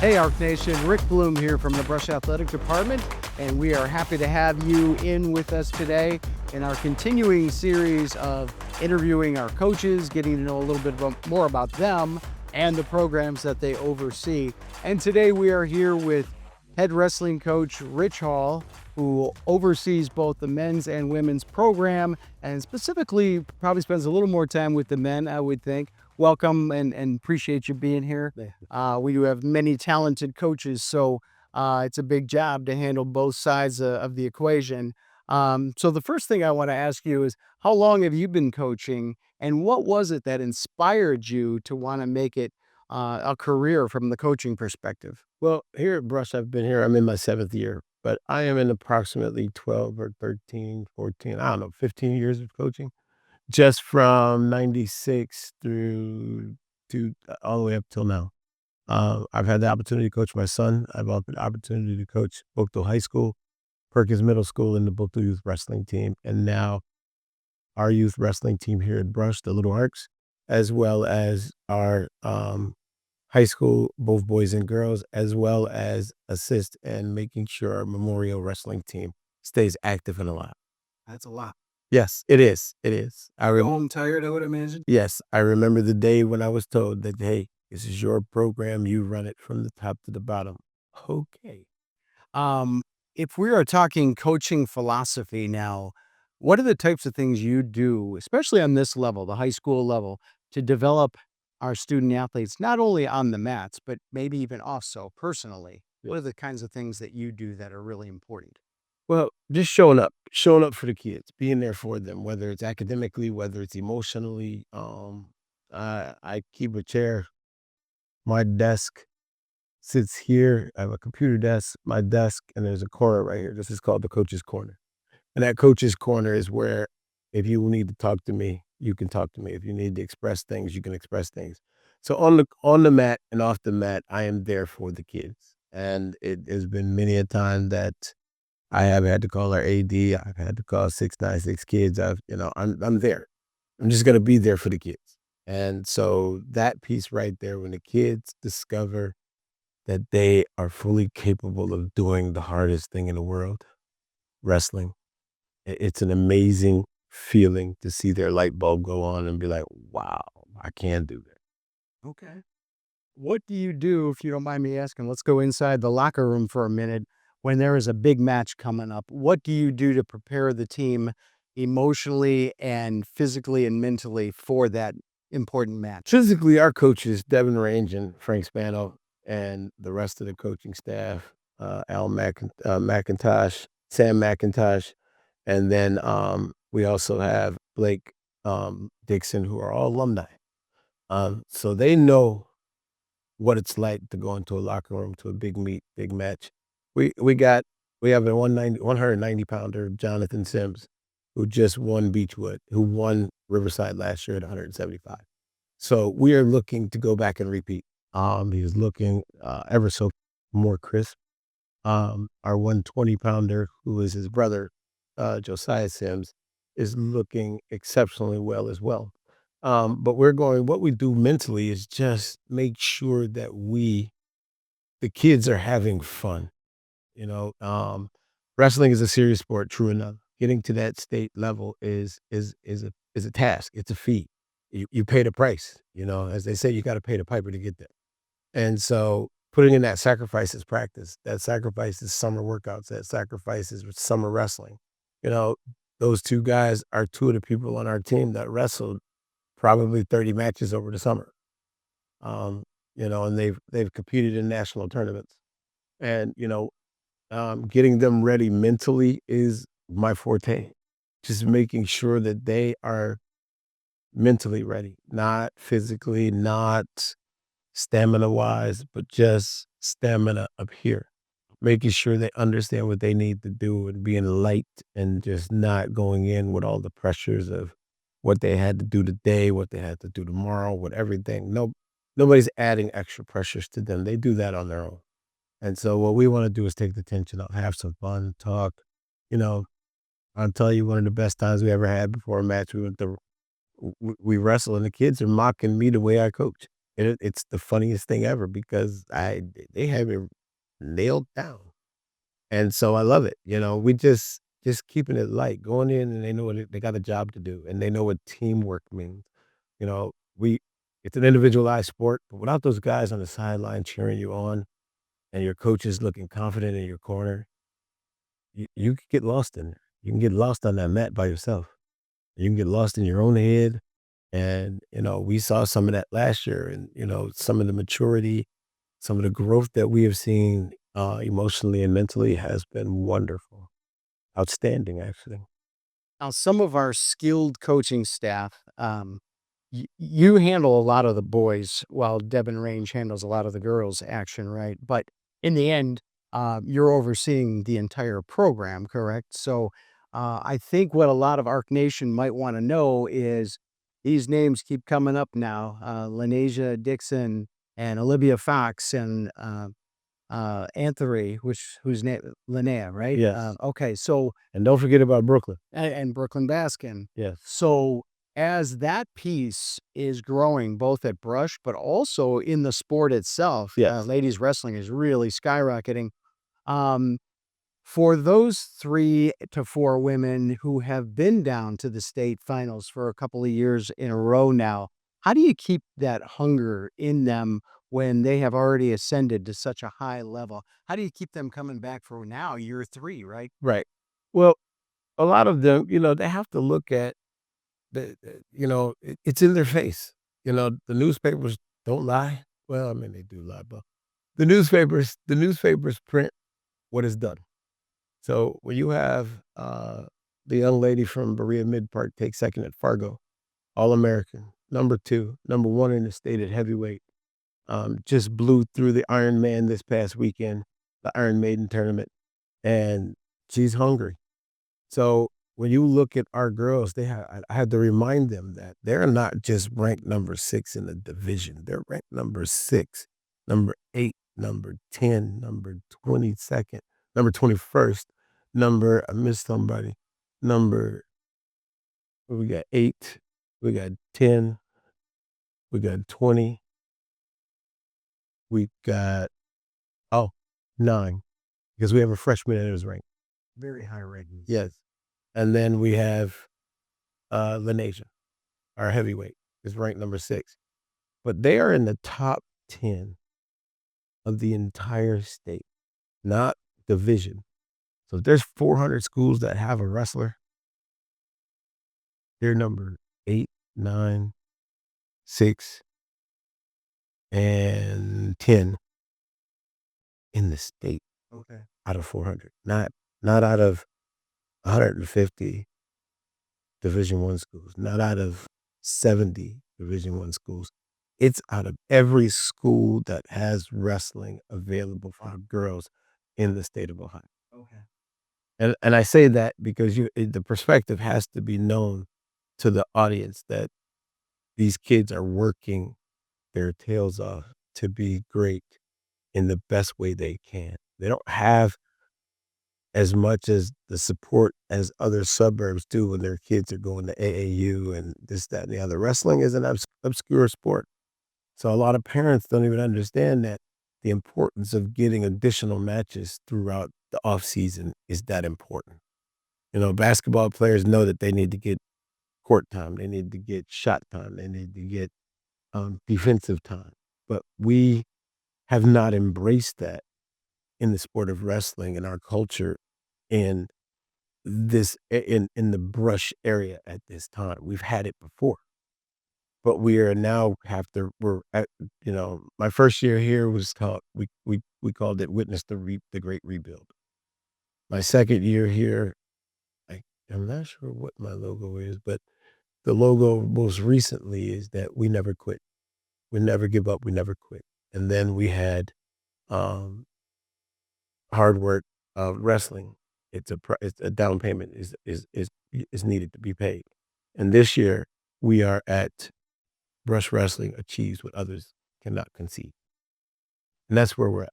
Hey, Arc Nation, Rick Bloom here from the Brush Athletic Department, and we are happy to have you in with us today in our continuing series of interviewing our coaches, getting to know a little bit more about them and the programs that they oversee. And today we are here with head wrestling coach Rich Hall, who oversees both the men's and women's program, and specifically probably spends a little more time with the men, I would think. Welcome and appreciate you being here. We do have many talented coaches, so it's a big job to handle both sides of the equation. So the first thing I want to ask you is, how long have you been coaching, and what was it that inspired you to want to make it a career from the coaching perspective? Well, here at Brush, I've been here, I'm in my 7th year, but I am in approximately 12 or 13, 14, I don't know, 15 years of coaching, just from '96 through to all the way up till now. I've had the opportunity to coach my son. I've had the opportunity to coach Oakdale High School, Perkins Middle School, and the Oakdale Youth Wrestling Team, and now our youth wrestling team here at Brush, the Little Arcs, as well as our, high school, both boys and girls, as well as assist in making sure our Memorial Wrestling team stays active and alive. That's a lot. Yes, it is, it is. Go home tired, I would imagine. Yes, I remember the day when I was told that, "Hey, this is your program, you run it from the top to the bottom." Okay. Um, if we are talking coaching philosophy now, what are the types of things you do, especially on this level, the high school level, to develop our student athletes, not only on the mats, but maybe even also personally? Yeah. What are the kinds of things that you do that are really important? Well, just showing up for the kids, being there for them, whether it's academically, whether it's emotionally. I keep a chair, my desk sits here. I have a computer desk, my desk, and there's a corner right here. This is called the coach's corner. And that coach's corner is where if you need to talk to me, you can talk to me. If you need to express things, you can express things. So on the mat and off the mat, I am there for the kids. And it has been many a time that I have had to call our AD. I've had to call 696 kids. I'm there. I'm just gonna be there for the kids. And so that piece right there, when the kids discover that they are fully capable of doing the hardest thing in the world, wrestling. It's an amazing feeling to see their light bulb go on and be like, "Wow, I can do that." Okay. What do you do, if you don't mind me asking? Let's go inside the locker room for a minute. When there is a big match coming up, what do you do to prepare the team emotionally and physically and mentally for that important match? Physically, our coaches, Devin Range and Frank Spano, and the rest of the coaching staff, McIntosh, Sam McIntosh, and then, we also have Blake, Dixon, who are all alumni. So they know what it's like to go into a locker room to a big meet, big match. We we got we have a 190 pounder, Jonathan Sims, who just won Beechwood, who won Riverside last year at 175. So we are looking to go back and repeat. He is looking ever so more crisp. Our 120 pounder, who is his brother, Josiah Sims, is looking exceptionally well as well. But what we do mentally is just make sure that the kids are having fun. You know, wrestling is a serious sport, true enough. Getting to that state level is a task. It's a feat. You pay the price. You know, as they say, you got to pay the piper to get there. And so putting in that sacrifice is practice. That sacrifice is summer workouts. That sacrifice is summer wrestling. You know, those two guys are two of the people on our team that wrestled probably 30 matches over the summer. Um, and they've competed in national tournaments. And, getting them ready mentally is my forte. Just making sure that they are mentally ready, not physically, not stamina wise, but just stamina up here. Making sure they understand what they need to do and being light and just not going in with all the pressures of what they had to do today, what they had to do tomorrow, with everything. Nobody's adding extra pressures to them. They do that on their own. And so what we wanna do is take the tension off, have some fun, talk. You know, I'll tell you one of the best times we ever had before a match, we went to we wrestled and the kids are mocking me the way I coach. It's the funniest thing ever because they have it nailed down. And so I love it, we just keeping it light, going in and they know they got a job to do and they know what teamwork means. You know, we it's an individualized sport, but without those guys on the sideline cheering you on and your coaches looking confident in your corner, you could get lost in there. You can get lost on that mat by yourself. You can get lost in your own head. And, we saw some of that last year and, some of the maturity, some of the growth that we have seen emotionally and mentally has been wonderful. Outstanding, actually. Now, some of our skilled coaching staff, you handle a lot of the boys while Devin Range handles a lot of the girls' action, right? But in the end, you're overseeing the entire program, correct? So I think what a lot of Arc Nation might want to know is these names keep coming up now: Lanesia Dixon and Olivia Fox and Anthony, whose name Linnea, right? Yes. Okay, so And don't forget about Brooklyn. and Brooklyn Baskin. Yes. So as that piece is growing both at Brush, but also in the sport itself, Yes. ladies wrestling is really skyrocketing. Um, for those 3 to 4 women who have been down to the state finals for a couple of years in a row now, how do you keep that hunger in them when they have already ascended to such a high level? How do you keep them coming back for now year 3, right? Right. Well, a lot of them, they have to look at it's in their face. The newspapers don't lie. Well, I mean, they do lie, but the newspapers print what is done. So when you have the young lady from Berea Mid Park take second at Fargo, All American, number 2, number 1 in the state at heavyweight, just blew through the Iron Man this past weekend, the Iron Maiden tournament, and she's hungry. So when you look at our girls, I had to remind them that they're not just ranked number 6 in the division. They're ranked number 6, number 8, number 10, number 22nd, number 21st, I missed somebody, number we got 8, we got 10, we got 20, we got, oh, 9, because we have a freshman that is ranked. Very high ratings. Yes. And then we have Lanesia, our heavyweight, is ranked number 6. But they are in the top 10 of the entire state, not division. So if there's 400 schools that have a wrestler, they're number 8, 9, 6, and 10 in the state Okay. out of 400, not out of 150 Division I schools, not out of 70 Division I schools. It's out of every school that has wrestling available for girls in the state of Ohio. Okay. And I say that because the perspective has to be known to the audience that these kids are working their tails off to be great in the best way they can. They don't have as much as the support as other suburbs do when their kids are going to AAU and this, that, and the other. Wrestling is an obscure sport. So a lot of parents don't even understand that the importance of getting additional matches throughout the off season is that important. Basketball players know that they need to get court time. They need to get shot time. They need to get defensive time. But we have not embraced that in the sport of wrestling in our culture in in the Brush area at this time. We've had it before, but we are now we're at, my first year here was called, we called it Witness the Great Rebuild. My second year here, I'm not sure what my logo is, but the logo most recently is that we never quit. We never give up. We never quit. And then we had, um, hard work, wrestling. It's a down payment is needed to be paid. And this year we are at Brush Wrestling achieves what others cannot conceive. And that's where we're at.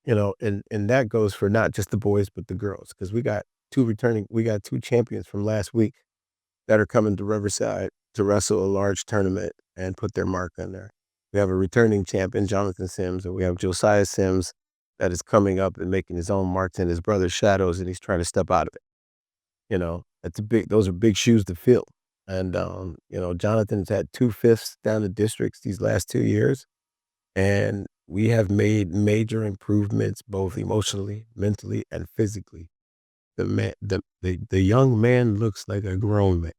And that goes for not just the boys, but the girls, because we got 2 champions from last week that are coming to Riverside to wrestle a large tournament and put their mark on there. We We have a returning champion, Jonathan Sims, and we have Josiah Sims that is coming up and making his own marks in his brother's shadows, and he's trying to step out of it. Those are big shoes to fill. And, Jonathan's had 2/5 down the districts these last 2 years, and we have made major improvements both emotionally, mentally, and physically. The young man looks like a grown man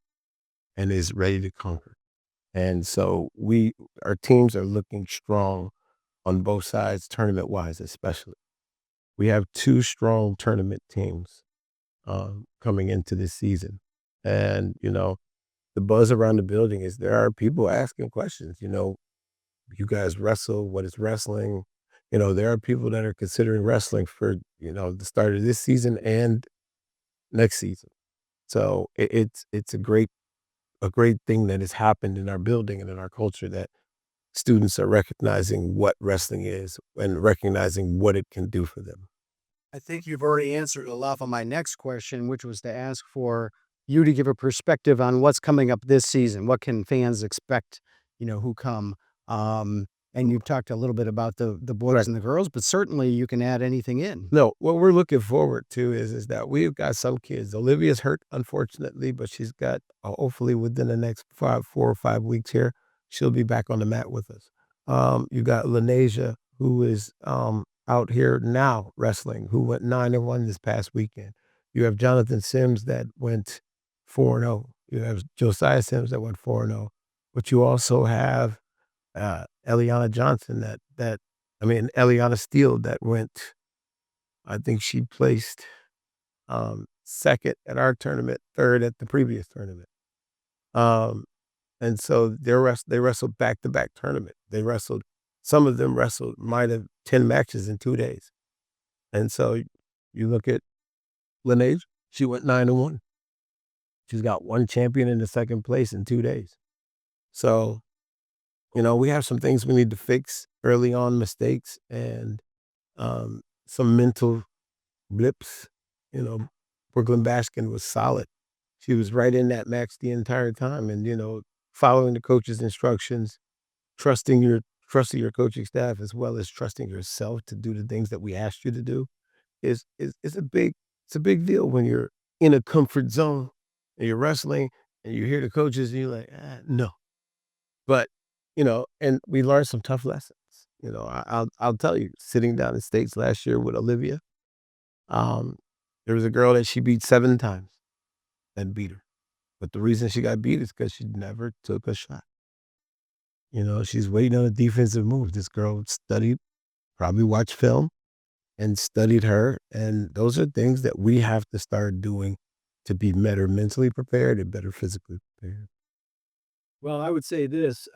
and is ready to conquer. And so our teams are looking strong on both sides, tournament-wise especially. We have 2 strong tournament teams, coming into this season. And, the buzz around the building is there are people asking questions, "You guys wrestle, what is wrestling?" There are people that are considering wrestling for, the start of this season and next season. So it's a great thing that has happened in our building and in our culture that students are recognizing what wrestling is and recognizing what it can do for them. I think you've already answered a lot of my next question, which was to ask for you to give a perspective on what's coming up this season. What can fans expect, who come? And you've talked a little bit about the boys Right. and the girls, but certainly you can add anything in. No, what we're looking forward to is that we've got some kids. Olivia's hurt, unfortunately, but she's got hopefully within the next 4 or 5 weeks here, she'll be back on the mat with us. You got Lanesia, who is out here now wrestling, who went 9-1 this past weekend. You have Jonathan Sims that went 4-0. You have Josiah Sims that went 4-0. But you also have Eliana Johnson Eliana Steele that went, I think she placed, 2nd at our tournament, 3rd at the previous tournament. Um, and so they wrestled back-to-back tournament. Some of them might have 10 matches in 2 days. And so you look at Laneige, she went 9-1. She's got 1 champion in the 2nd place in 2 days. So, we have some things we need to fix early on, mistakes and, some mental blips. You know, Brooklyn Baskin was solid. She was right in that match the entire time and, following the coach's instructions, trusting your coaching staff as well as trusting yourself to do the things that we asked you to do is a big deal when you're in a comfort zone and you're wrestling and you hear the coaches and you're like, no. But, and we learned some tough lessons. I'll tell you, sitting down in States last year with Olivia, um, there was a girl that she beat 7 times and beat her. But the reason she got beat is because she never took a shot. She's waiting on a defensive move. This girl studied, probably watched film and studied her. And those are things that we have to start doing to be better mentally prepared and better physically prepared. Well, I would say this,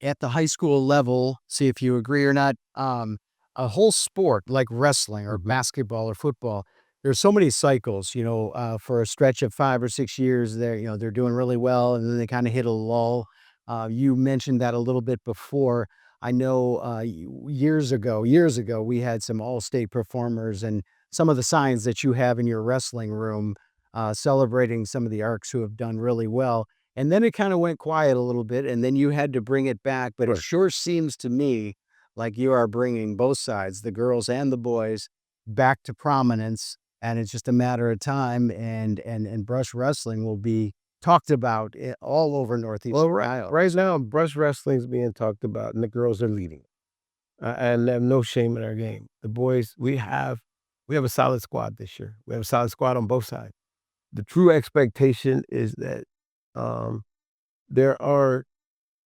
at the high school level, see if you agree or not, a whole sport like wrestling or basketball or football, there's so many cycles, for a stretch of 5 or 6 years, they're doing really well, and then they kinda hit a lull. You mentioned that a little bit before. I know, years ago, we had some all-state performers and some of the signs that you have in your wrestling room, celebrating some of the arcs who have done really well. And then it kinda went quiet a little bit, and then you had to bring it back, but it Right. sure seems to me like you are bringing both sides, the girls and the boys, back to prominence, and it's just a matter of time, and brush wrestling will be talked about all over Northeast Well, Ohio. right now, brush wrestling is being talked about, and the girls are leading. And have no shame in our game. The boys, we have a solid squad this year. We have a solid squad on both sides. The true expectation is that um, there are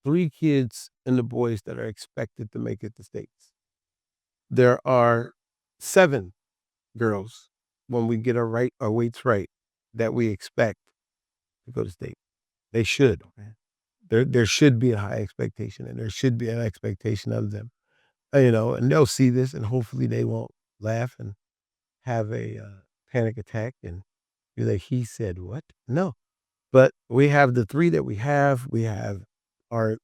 3 kids in the boys that are expected to make it to states. There are 7 girls when we get our weights right that we expect to go to state. They should. Okay? There should be a high expectation, and there should be an expectation of them. And they'll see this, and hopefully they won't laugh and have a panic attack and be like, "He said what?" No, but we have the 3 that we have. We have our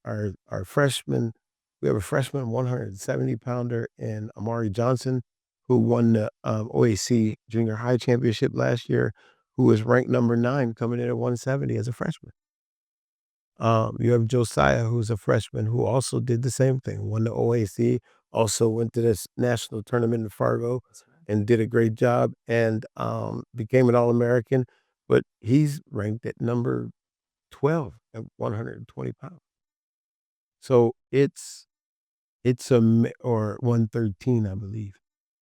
freshman. We have a freshman 170 pounder in Amari Johnson, who won the OAC junior high championship last year, who was ranked number 9 coming in at 170 as a freshman. You have Josiah, who's a freshman, who also did the same thing, won the OAC, also went to this national tournament in Fargo and did a great job and became an All-American. But he's ranked at number 12 at 120 pounds. So it's or 113, I believe.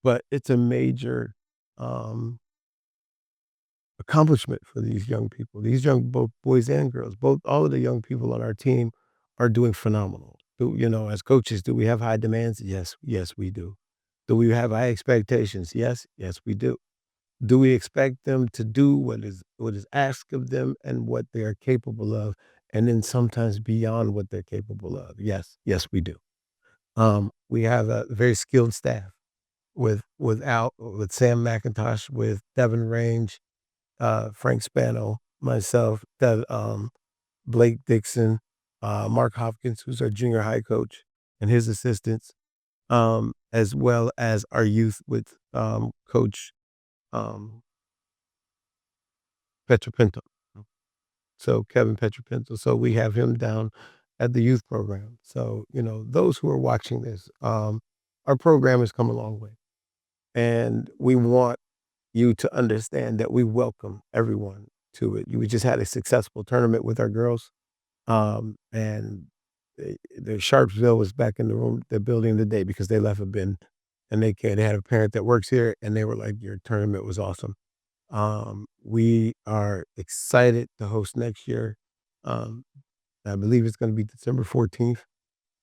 But it's a major um, accomplishment for these young people. These young both boys and girls, both all of the young people on our team are doing phenomenal. As coaches, do we have high demands? Yes, yes, we do. Do we have high expectations? Yes, yes, we do. Do we expect them to do what is asked of them and what they are capable of, and then sometimes beyond what they're capable of? Yes, yes, we do. We have a very skilled staff with Sam McIntosh, with Devin Range, Frank Spano, myself, Blake Dixon, Mark Hopkins, who's our junior high coach, and his assistants, as well as our youth with Coach um, Petropinto. So Kevin Petropinto. So we have him down at the youth program. So, those who are watching this, our program has come a long way. And we want you to understand that we welcome everyone to it. We just had a successful tournament with our girls. And the Sharpsville was back in the building today because they left a bin and they had a parent that works here and they were like, your tournament was awesome. We are excited to host next year. Um, I believe it's going to be December 14th.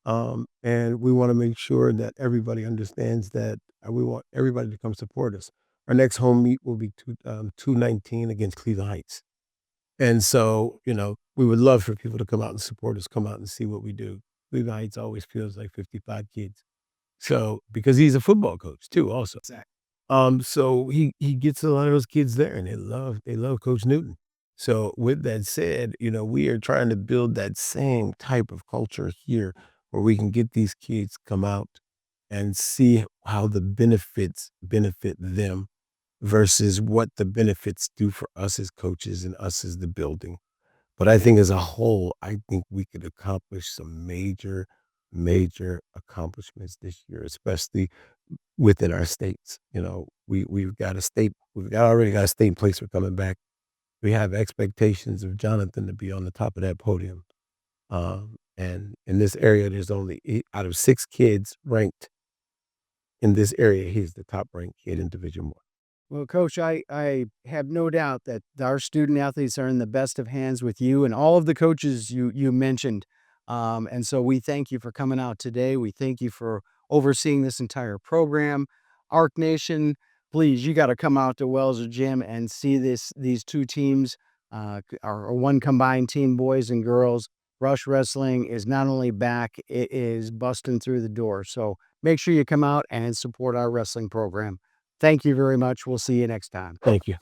And we want to make sure that everybody understands that we want everybody to come support us. Our next home meet will be 219 against Cleveland Heights. And so, we would love for people to come out and support us, come out and see what we do. Cleveland Heights always feels like 55 kids. So, because he's a football coach too, also. Exactly. So he gets a lot of those kids there and they love Coach Newton. So with that said, we are trying to build that same type of culture here where we can get these kids come out and see how the benefits benefit them versus what the benefits do for us as coaches and us as the building. But I think as a whole, I think we could accomplish some major, major accomplishments this year, especially within our states. We've already got a state placement coming back. We have expectations of Jonathan to be on the top of that podium. And in this area, there's only out of 6 kids ranked in this area, he's the top ranked kid in Division One. Well, Coach, I have no doubt that our student athletes are in the best of hands with you and all of the coaches you mentioned. And so we thank you for coming out today. We thank you for overseeing this entire program. Arc Nation, please, you got to come out to Welser Gym and see these two teams, our one combined team, boys and girls. Rush Wrestling is not only back, it is busting through the door. So make sure you come out and support our wrestling program. Thank you very much. We'll see you next time. Thank you.